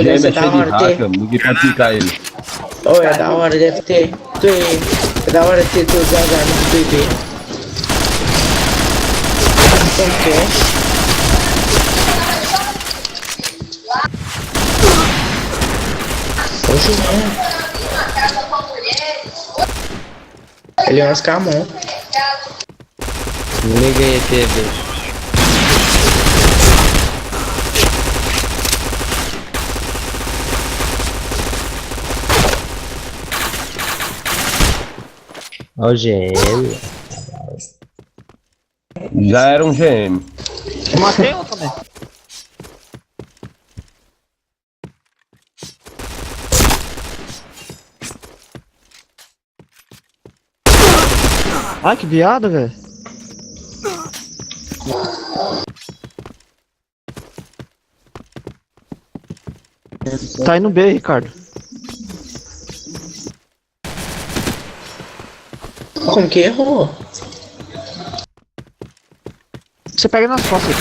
Deve GM é ser da cheio de hora ter. hacker, ninguém pode ficar ele. Oh, é da hora, deve ter. É da hora ter todas as armas do bebê. Com cash. Oxe, né? Ele é umas Camon. Liguei a TV. Ó o GM. Já era um GM. Eu matei um também. Ai, que viado, velho. Tá indo B, Ricardo. Como que errou? Você pega nas costas.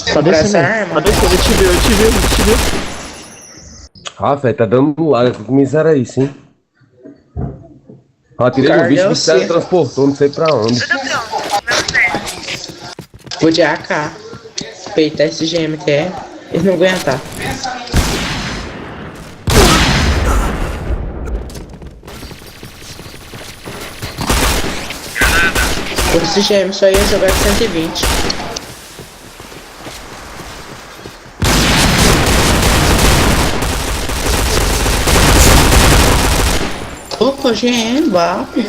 Tá Comprar descendo essa aí. arma? Tá descendo, eu te vi, eu te vi, eu te vi. Ah, velho, tá dando lag. Que miséria é isso, hein? Ah, tirei do bicho, o bicho Caramba, transportou, não sei pra onde. Vou de AK. Peitar esse GMT. Eles não aguentar. Esse GM só ia jogar de 120. Opa, GM, vale.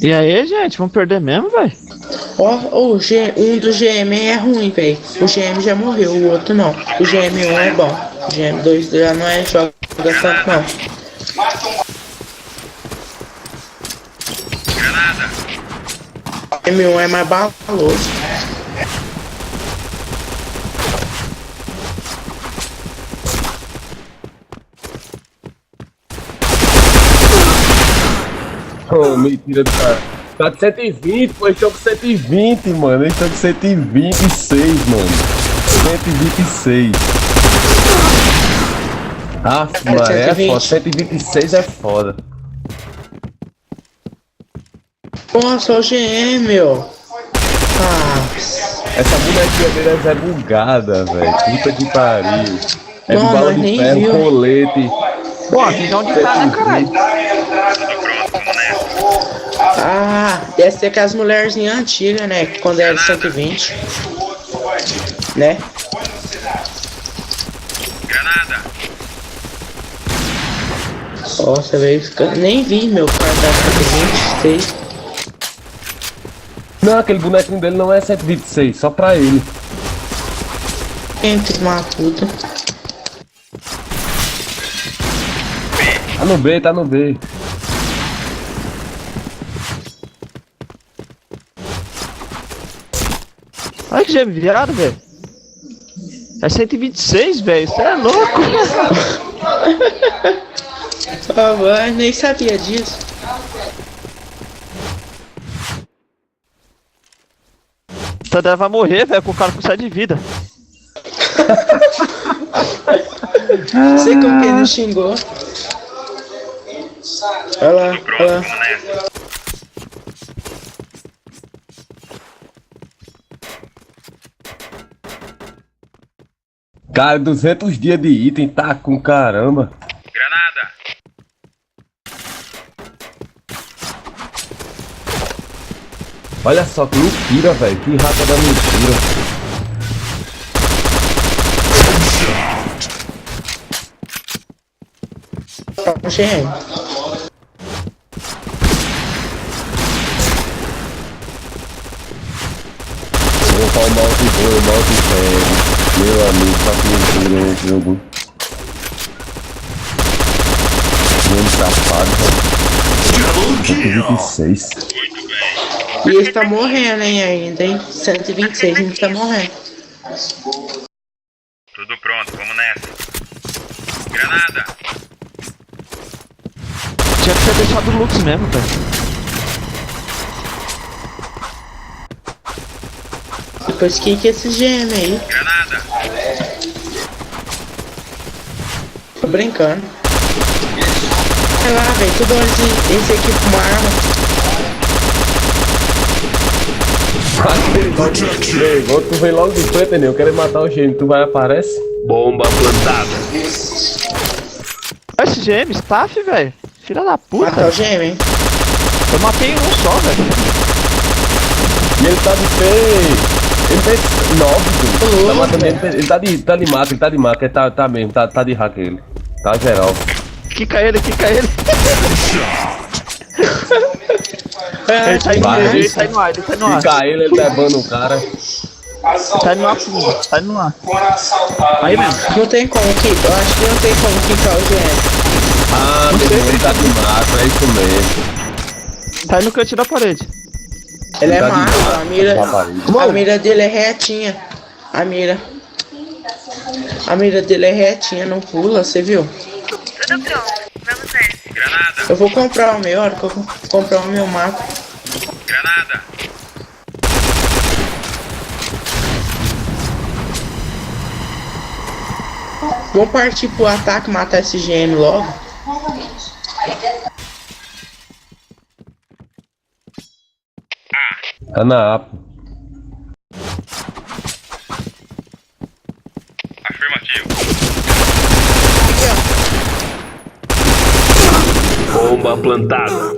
E aí, gente, vamos perder mesmo, velho? Ó, um do GM é ruim, velho. O GM já morreu, o outro não. O GM1 é bom. O GM2 já não é joga tanto, não. O GM1 é mais baloso. Oh, mentira do cara. Tá de 120, pô, esse jogo 120, mano. Esse jogo 126, mano. 126. Ah, mano, é 120. foda. 126 é foda. Nossa, o GM, meu. Ah, Essa bonequinha dele é bugada, velho. Puta que pariu. É Não, do bala nós de nem ferro, viu. colete. Pô, aqui de onde tá, né, caralho? ah, deve ser aquelas mulherzinhas antigas, né? Quando era 120. Né? Nossa, velho. Nem vi meu cara da 120, sei. Não, aquele bonequinho dele não é 126, só pra ele. Entre uma puta. Tá no B, tá no B. Olha que GM viado, velho. É 126, velho. Você é louco. Ah, vai, nem sabia disso. Tandera vai morrer, velho, com o cara com 7 de vida. Não sei como que ele xingou. Olha lá, olha lá. Cara, 200 dias de item, tá com caramba. Granada. Olha só que mentira, velho. Que rata da mentira. GM. Vou upar o mouse bom, o mouse pega. Meu amigo, só que mentira nesse jogo. Muito safado, velho. 126. E ele tá morrendo, hein, ainda, hein? 126, a gente tá morrendo. Tudo pronto, vamos nessa. Granada! Tinha que ter deixado o Lux mesmo, velho. Depois que é esse GM aí? Granada! Tô brincando. Vai lá, velho, toda hora esse aqui com uma arma. Ei, igual tu vem logo de frente, Nenê. Eu quero matar o gêmeo. Tu vai aparece? Bomba plantada. Esse GM, staff, velho. Filha da puta. Matar o GM, hein? Eu matei um só, velho. E ele tá de P. MP9, tu. Tá matando ele. Ele tá de mata, ele tá mesmo, tá de hack ele. Tá geral. Quica ele, quica ele. Ele tá indo vai. ele tá indo no ar, ele tá indo no ar. Fica ele levando o cara. Tá indo no ar, fundo, tá indo no ar. Aí mesmo. Não tem como que. Eu acho que não tem como quicar o GM. Ah, meu, ele tá de mata, é isso mesmo. Tá aí no cantinho da parede. Ele é Tá de mago, mata, a mira. tá parede. A mira dele é retinha. A mira. A mira dele é retinha, não pula, você viu? Tudo pronto, vamos nessa. Granada! Eu vou comprar o meu, a hora que eu comprar o meu mapa. Granada! Vamos partir pro ataque, matar esse GM logo. Tá na APA. Afirmativo. Bomba plantada.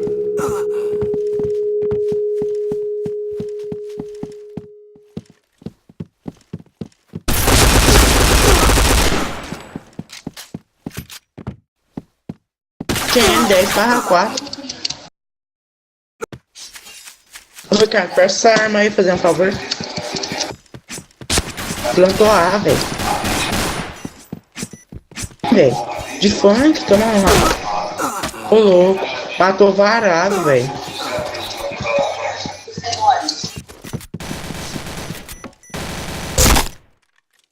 GM 10/4. Ô Ricardo, presta essa arma aí, fazer um favor. Plantou a A, velho. Velho, de funk, toma um. Ô louco, matou varado, velho.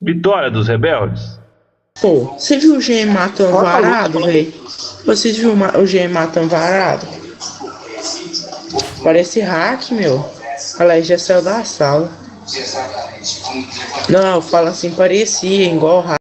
Vitória dos rebeldes. Pô, você viu o GM matando varado, velho? Você viu o GM matando varado? Parece hack, meu. Olha lá, já saiu da sala. Não, eu falo assim, parecia, igual hack.